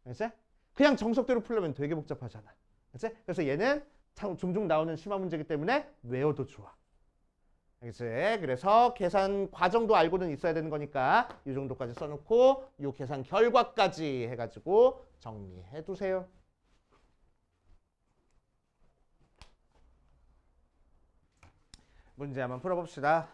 그치? 그냥 정석대로 풀려면 되게 복잡하잖아. 그치? 그래서 얘는 종종 나오는 심화 문제이기 때문에 외워도 좋아. 알겠지? 그래서 계산 과정도 알고는 있어야 되는 거니까 이 정도까지 써놓고 이 계산 결과까지 해가지고 정리해 두세요. 문제 한번 풀어봅시다.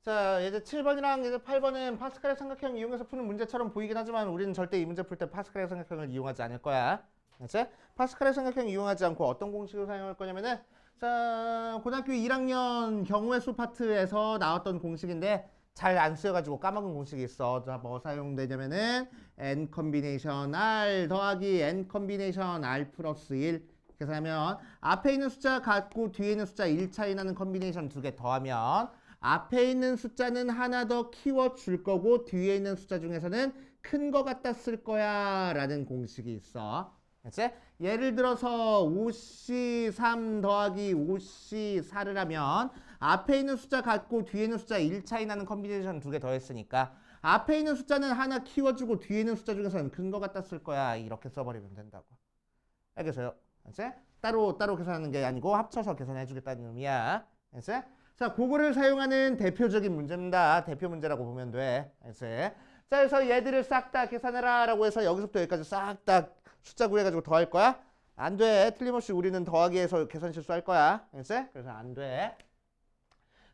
자, 이제 7번이랑 이제 8번은 파스칼의 삼각형 이용해서 푸는 문제처럼 보이긴 하지만 우리는 절대 이 문제 풀 때 파스칼의 삼각형을 이용하지 않을 거야. 알겠지? 파스칼의 삼각형 이용하지 않고 어떤 공식을 사용할 거냐면은 자, 고등학교 1학년 경우의 수 파트에서 나왔던 공식인데 잘 안 쓰여가지고 까먹은 공식이 있어. 자, 뭐 사용되냐면은 n 컨비네이션 r 더하기 n 컨비네이션 r 플러스 1 그래서 하면 앞에 있는 숫자 같고 뒤에 있는 숫자 1 차이 나는 컨비네이션 2개 더하면 앞에 있는 숫자는 하나 더 키워줄 거고 뒤에 있는 숫자 중에서는 큰 거 갖다 쓸 거야 라는 공식이 있어. 그치? 예를 들어서 5C3 더하기 5C4를 하면 앞에 있는 숫자 같고 뒤에 있는 숫자 1 차이 나는 컨비네이션 2개 더했으니까 앞에 있는 숫자는 하나 키워주고 뒤에 있는 숫자 중에서는 큰 거 갖다 쓸 거야. 이렇게 써버리면 된다고. 알겠어요? 그치? 따로 계산하는 게 아니고 합쳐서 계산해 주겠다는 의미야. 그치? 자, 그거를 사용하는 대표적인 문제입니다. 대표 문제라고 보면 돼. 알겠지? 자, 그래서 얘들을 싹 다 계산해라 라고 해서 여기서부터 여기까지 싹 다 숫자 구해가지고 더할 거야? 안 돼. 틀림없이 우리는 더하기에서 계산 실수할 거야. 알겠지? 그래서 안 돼.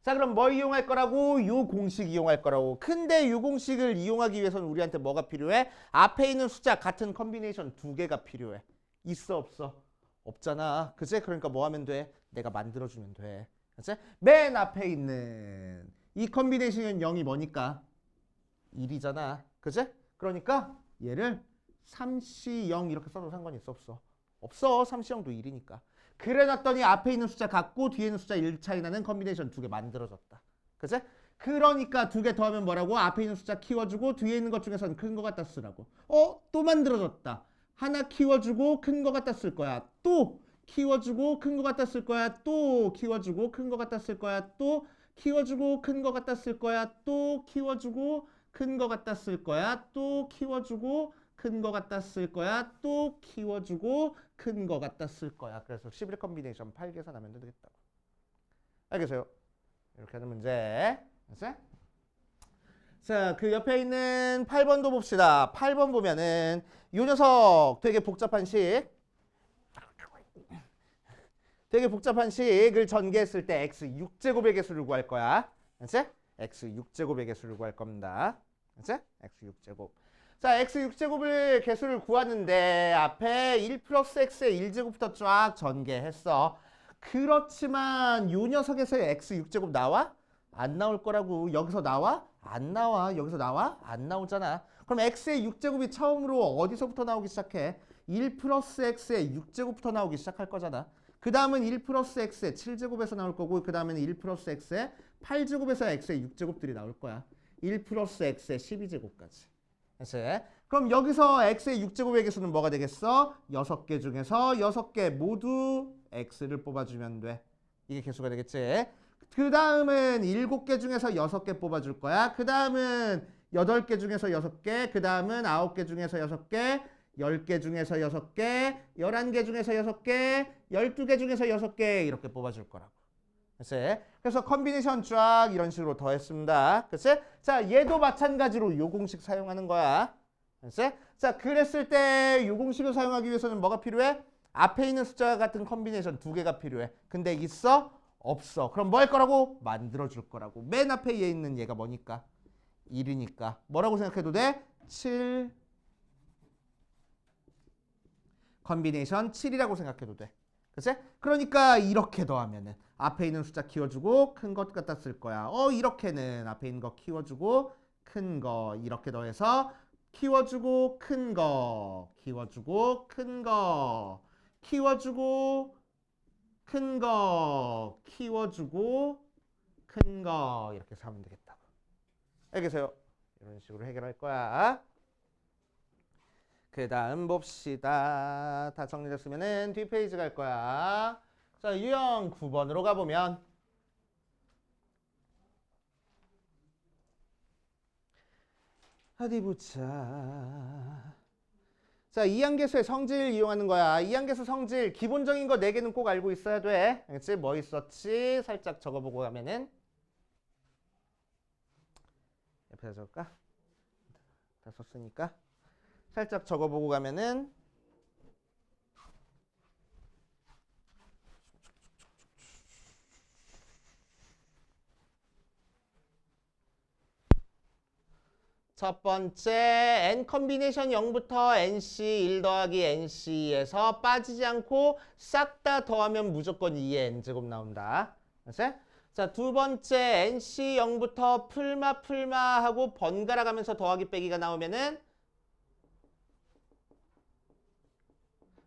자, 그럼 뭐 이용할 거라고? 요 공식 이용할 거라고. 근데 요 공식을 이용하기 위해서는 우리한테 뭐가 필요해? 앞에 있는 숫자 같은 컨비네이션 2개가 필요해. 있어 없어? 없잖아. 그치? 그러니까 뭐 하면 돼? 내가 만들어주면 돼. 그치? 맨 앞에 있는 이 컨비네이션 0이 뭐니까? 1이잖아. 그치? 그러니까 얘를 3C0 이렇게 써도 상관이 있어 없어? 없어. 3C0도 1이니까. 그래놨더니 앞에 있는 숫자 같고 뒤에 있는 숫자 1 차이 나는 컨비네이션 두 개 만들어졌다. 그치? 그러니까 두 개 더하면 뭐라고? 앞에 있는 숫자 키워주고 뒤에 있는 것 중에서는 큰 거 갖다 쓰라고. 또 만들어졌다. 하나 키워주고 큰 거 갖다 쓸 거야. 또 키워주고 큰 거 갖다 쓸 거야. 또 키워주고 큰 거 갖다 쓸 거야. 또 키워주고 큰 거 갖다 쓸 거야. 또 키워주고 큰 거 갖다 쓸 거야. 또 키워주고 큰 거 갖다 쓸 거야. 또 키워주고 큰 거 갖다 쓸 거야. 그래서 11 컨비네이션 8 계산하면 되겠다고. 알겠어요? 이렇게 하는 문제. 알았어요? 자, 그 옆에 있는 8번도 봅시다. 8번 보면은 이 녀석 되게 복잡한 식을 전개했을 때 x 6제곱의 개수를 구할 거야. 알았지? x 6제곱의 개수를 구할 겁니다. 알았지? x 6제곱. 자, x 6제곱을 개수를 구하는데 앞에 1 플러스 x의 1제곱부터 쫙 전개했어. 그렇지만 이 녀석에서의 x 6제곱 나와? 안 나올 거라고. 여기서 나와? 안 나와. 여기서 나와? 안 나오잖아. 그럼 x의 6제곱이 처음으로 어디서부터 나오기 시작해? 1 플러스 x의 6제곱부터 나오기 시작할 거잖아. 그 다음은 1 플러스 x의 7제곱에서 나올 거고 그 다음에는 1 플러스 x의 8제곱에서 x의 6제곱들이 나올 거야. 1 플러스 x의 12제곱까지. 그치? 그럼 여기서 x의 6제곱의 개수는 뭐가 되겠어? 6개 중에서 6개 모두 x를 뽑아주면 돼. 이게 개수가 되겠지? 그 다음은 7개 중에서 6개 뽑아줄 거야. 그 다음은 8개 중에서 6개, 그 다음은 9개 중에서 6개, 10개 중에서 6개, 11개 중에서 6개, 12개 중에서 6개 이렇게 뽑아줄 거라고. 그래서 컨비네이션 쫙 이런 식으로 더했습니다. 그치? 자, 얘도 마찬가지로 요 공식 사용하는 거야. 그치? 자, 그랬을 때 요 공식을 사용하기 위해서는 뭐가 필요해? 앞에 있는 숫자 같은 컨비네이션 두 개가 필요해. 근데 있어? 없어. 그럼 뭐 할 거라고? 만들어줄 거라고. 맨 앞에 얘 있는 얘가 뭐니까? 1이니까. 뭐라고 생각해도 돼? 7 컨비네이션 7이라고 생각해도 돼. 그치? 그러니까 이렇게 더하면은 앞에 있는 숫자 키워주고 큰 것 갖다 쓸 거야. 이렇게는 앞에 있는 거 키워주고 큰 거 이렇게 더해서 키워주고 큰 거, 키워주고 큰 거, 키워주고 큰 거, 키워주고 큰 거 이렇게 해서 하면 되겠다고. 알겠어요? 이런 식으로 해결할 거야. 그 다음 봅시다. 다 정리됐으면은 뒷페이지 갈 거야. 자, 유형 9번으로 가보면 어디 보자. 자, 이항계수의 성질 이용하는 거야. 이항계수 성질 기본적인 거 4개는 꼭 알고 있어야 돼. 알겠지? 뭐 있었지? 살짝 적어보고 가면은 옆에다 적을까? 다 썼으니까 살짝 적어보고 가면은 첫 번째 n 컨비네이션 0부터 nc 1 더하기 nc에서 빠지지 않고 싹 다 더하면 무조건 2의 n제곱 나온다. 알았지? 자, 두 번째 nc 0부터 풀마 하고 번갈아 가면서 더하기 빼기가 나오면은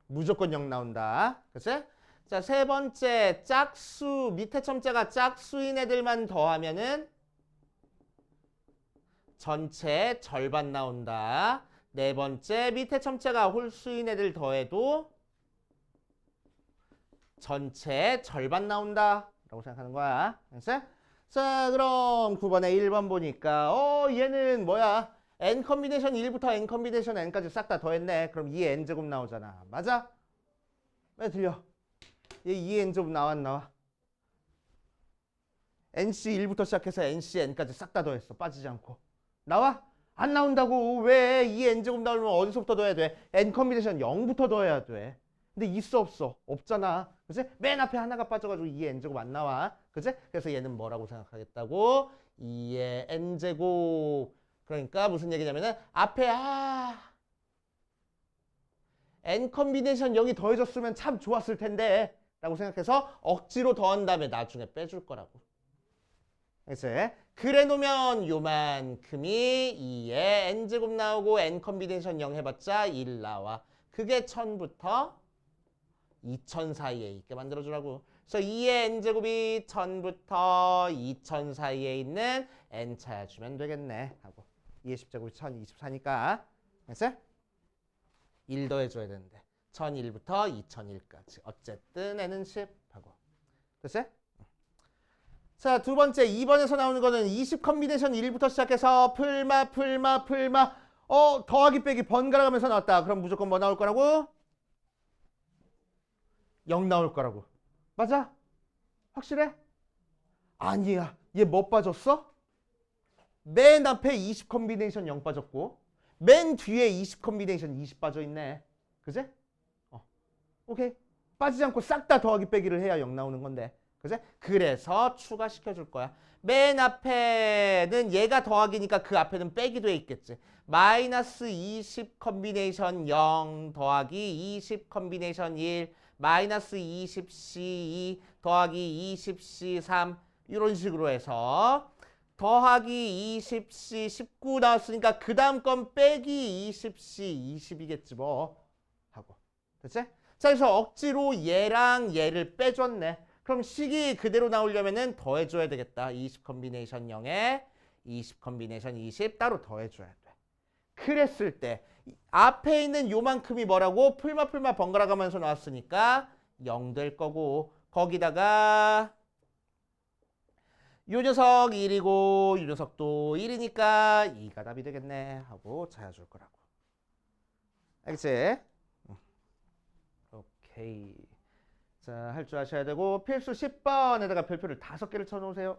무조건 0 나온다. 그치? 자, 세 번째 짝수 밑에 첨자가 짝수인 애들만 더하면은 전체 절반 나온다. 네 번째 밑에 첨자가 홀수인 애들 더해도 전체 절반 나온다 라고 생각하는 거야. 알았어? 자, 그럼 9번에 1번 보니까 얘는 뭐야? n 컨비네이션 1부터 n 컨비네이션 n까지 싹 다 더했네. 그럼 2의 n제곱 나오잖아. 맞아? 왜 들려? 얘 2의 n제곱 나와 안 나와? nc 1부터 시작해서 nc n까지 싹 다 더했어. 빠지지 않고. 나와? 안 나온다고. 왜? 2의 n제곱 나오려면 어디서부터 더해야 돼? n 컨비네이션 0부터 더해야 돼. 근데 있어 없어? 없잖아. 그치? 맨 앞에 하나가 빠져가지고 2의 n제곱 안 나와. 그치? 그래서 얘는 뭐라고 생각하겠다고? 2의 n제곱. 그러니까 무슨 얘기냐면은 앞에 n 컨비네이션 0이 더해졌으면 참 좋았을 텐데 라고 생각해서 억지로 더한 다음에 나중에 빼줄 거라고. 그치? 그래 놓으면 요만큼이 2의 n제곱 나오고 n 컨비네이션 0 해봤자 1 나와. 그게 1000부터 2000 사이에 있게 만들어주라고. 그래서 2의 n제곱이 1000부터 2000 사이에 있는 n 찾아주면 되겠네 하고 2의 10제곱이 1024니까 됐어? 1 더해줘야 되는데 1001부터 2001까지 어쨌든 n은 10 하고 됐어? 자, 두 번째 2번에서 나오는 거는 20 컨비네이션 1부터 시작해서 풀마 더하기 빼기 번갈아 가면서 나왔다. 그럼 무조건 뭐 나올 거라고? 0 나올 거라고. 맞아? 확실해? 아니야. 얘 뭐 빠졌어? 맨 앞에 20 컨비네이션 0 빠졌고 맨 뒤에 20 컨비네이션 20 빠져있네. 그제? 오케이. 빠지지 않고 싹 다 더하기 빼기를 해야 0 나오는 건데. 그제? 그래서 추가시켜줄 거야. 맨 앞에는 얘가 더하기니까 그 앞에는 빼기 돼 있겠지. 마이너스 20 컨비네이션 0 더하기 20 컨비네이션 1 마이너스 20C2 더하기 20C3 이런 식으로 해서 더하기 20C 19 나왔으니까 그 다음 건 빼기 20C 20이겠지 뭐 하고 됐지? 자 그래서 억지로 얘랑 얘를 빼줬네. 그럼 식이 그대로 나오려면은 더해줘야 되겠다. 20 컨비네이션 0에 20 컨비네이션 20 따로 더해줘야 돼. 그랬을 때 앞에 있는 요만큼이 뭐라고? 풀마 번갈아 가면서 나왔으니까 0 될 거고 거기다가 요 녀석 1이고 요 녀석도 1이니까 2가 답이 되겠네 하고 찾아줄 거라고. 알겠지? 오케이. 자, 할 줄 아셔야 되고 필수 10번에다가 별표를 5개를 쳐놓으세요.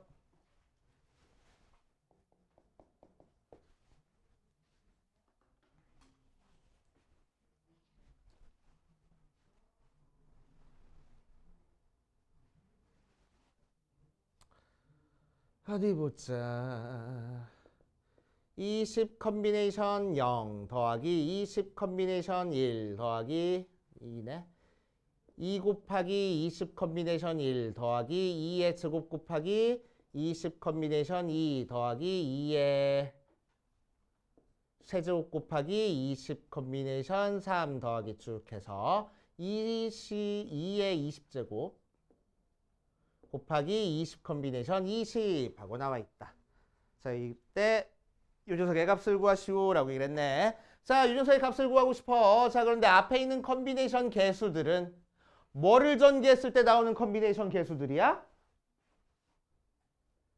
어디 보자. 20 컨비네이션 0 더하기 20 컨비네이션 1 더하기 2네. 2 곱하기 20 컨비네이션 1 더하기 2의 제곱 곱하기 20 컨비네이션 2 더하기 2의 세제곱 곱하기 20 컨비네이션 3 더하기 쭉 해서 2의 20제곱 곱하기 20 컨비네이션 20 하고 나와 있다. 자, 이때 요 녀석의 값을 구하시오라고 얘기했네. 자, 요 녀석의 값을 구하고 싶어. 자, 그런데 앞에 있는 컨비네이션 개수들은 뭐를 전개했을 때 나오는 컨비네이션 개수들이야?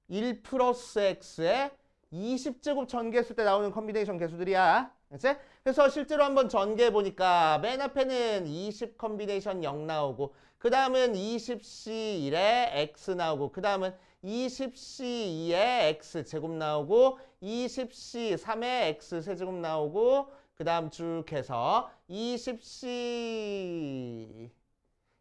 1 플러스 x에 20제곱 전개했을 때 나오는 컨비네이션 개수들이야. 그치? 그래서 실제로 한번 전개해 보니까 맨 앞에는 20 컨비네이션 0 나오고 그 다음은 20C1에 x 나오고 그 다음은 20C2에 x 제곱 나오고 20C3에 x 세제곱 나오고 그 다음 쭉 해서 20C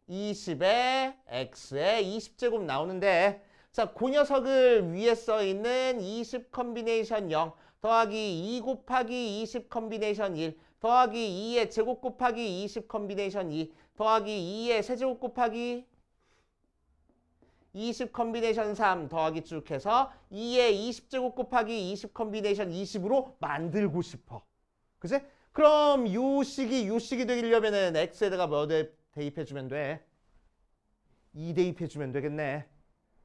20에 x에 20제곱 나오는데 자, 그 녀석을 위에 써있는 20 컨비네이션 0 더하기 2 곱하기 20 컨비네이션 1 더하기 2의 제곱 곱하기 20 컨비네이션 2 더하기 2의 세제곱 곱하기 20 컨비네이션 3 더하기 쭉 해서 2의 20제곱 곱하기 20 컨비네이션 20으로 만들고 싶어. 그치? 그럼 요 식이 되려면은 x에다가 뭐 대입해주면 돼? 2 대입해주면 되겠네.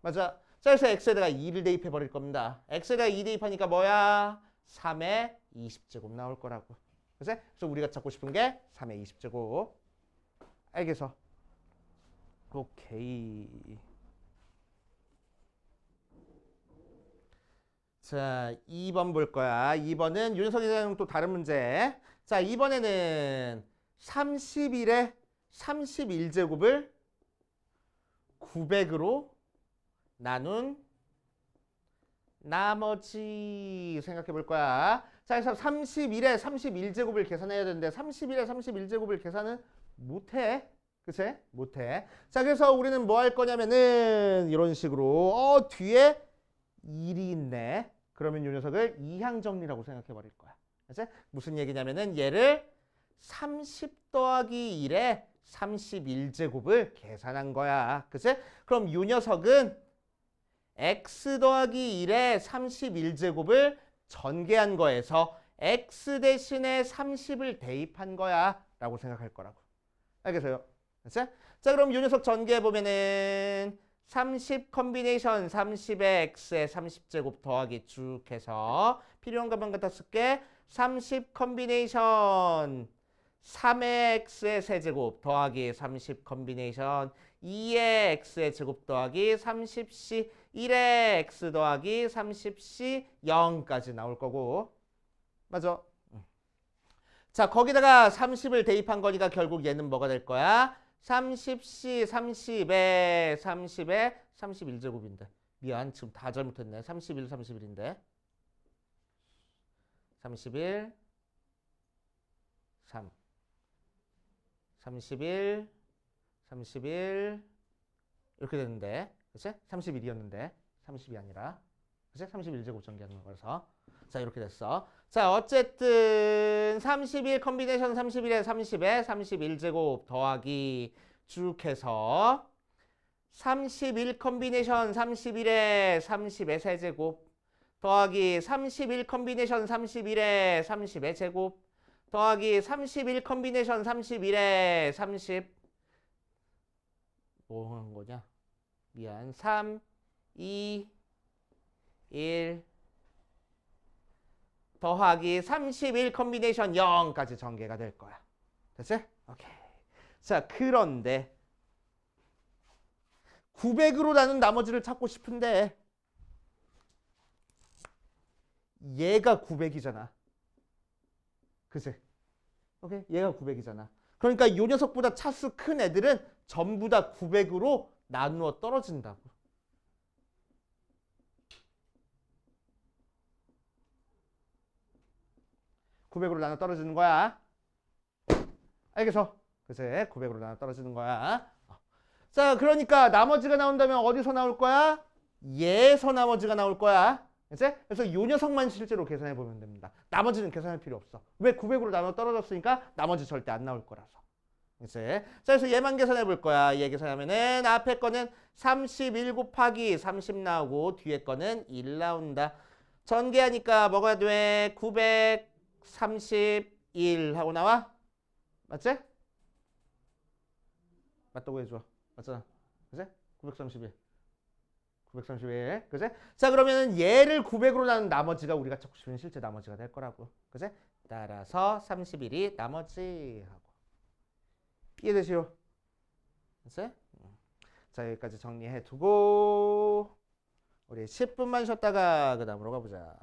맞아. 자, 그래서 x에다가 2를 대입해 버릴 겁니다. x에다가 2 대입하니까 뭐야? 3의 20제곱 나올 거라고. 그치? 그래서 우리가 찾고 싶은 게 3의 20제곱. 알겠어? 오케이. 자, 2번 볼 거야. 2번은 윤석이랑 또 다른 문제. 자, 이번에는 31에 31제곱을 900으로 나눈 나머지 생각해 볼 거야. 자, 그래서 31에 31제곱을 계산해야 되는데 31에 31제곱을 계산은 못해. 그치? 못해. 자, 그래서 우리는 뭐 할 거냐면은 이런 식으로 뒤에 1이 있네. 그러면 이 녀석을 이항정리라고 생각해 버릴 거야. 그치? 무슨 얘기냐면은 얘를 30 더하기 1에 31제곱을 계산한 거야. 그치? 그럼 이 녀석은 x 더하기 1에 31제곱을 전개한 거에서 x 대신에 30을 대입한 거야 라고 생각할 거라고. 알겠어요? 그치? 자, 그럼 요 녀석 전개해 보면은 30 컨비네이션 30의 x에 30제곱 더하기 쭉 해서 필요한 것만 갖다 쓸게. 30 컨비네이션 3의 x의 세제곱 더하기 30 컨비네이션 2의 x의 제곱 더하기 30c 1의 x 더하기 30c 0까지 나올 거고. 맞아. 자, 거기다가 30을 대입한 거니까 결국 얘는 뭐가 될 거야? 30c 30에 31제곱인데. 미안, 지금 다 잘못했네. 31인데. 31 3 31 이렇게 됐는데, 그치? 31이었는데 30이 아니라, 그치? 31제곱 전개하는 거라서. 자, 이렇게 됐어. 자, 어쨌든 31 컨비네이션 31에 30에 31제곱 더하기 쭉 해서 31 컨비네이션 31에 30의 세제곱 더하기 31 컨비네이션 31에 30의 제곱 더하기 31 컨비네이션 31에 30 뭐 하는 거냐? 미안. 3, 2, 1 더하기 31 컨비네이션 0까지 전개가 될 거야. 됐지? 오케이. 자, 그런데 900으로 나눈 나머지를 찾고 싶은데 얘가 900이잖아. 그치? 오케이? 얘가 900이잖아. 그러니까 이 녀석보다 차수 큰 애들은 전부 다 900으로 나누어 떨어진다고. (900으로) 나눠 떨어지는 거야. 알겠어? 그치? 900으로 나눠 떨어지는 거야. 자, 그러니까 나머지가 나온다면 어디서 나올 거야? 얘에서 나머지가 나올 거야. 그치? 그래서 이 녀석만 실제로 계산해 보면 됩니다. 나머지는 계산할 필요 없어. 왜? 900으로 나눠 떨어졌으니까 나머지 절대 안 나올 거라서. 그치? 자, 그래서 얘만 계산해 볼 거야. 얘 계산하면은 앞에 거는 31 곱하기 30 나오고 뒤에 거는 1 나온다. 전개하니까 뭐가 돼? 931 하고 나와? 맞지? 맞다고 해줘. 맞잖아. 그치? 931. 그치? 자, 그러면 얘를 900으로 나눈 나머지가 우리가 찾고 싶은 실제 나머지가 될 거라고. 그치? 따라서 31이 나머지 하고. 이해되시오? 그치? 자, 여기까지 정리해 두고 우리 10분만 쉬었다가 그 다음으로 가보자.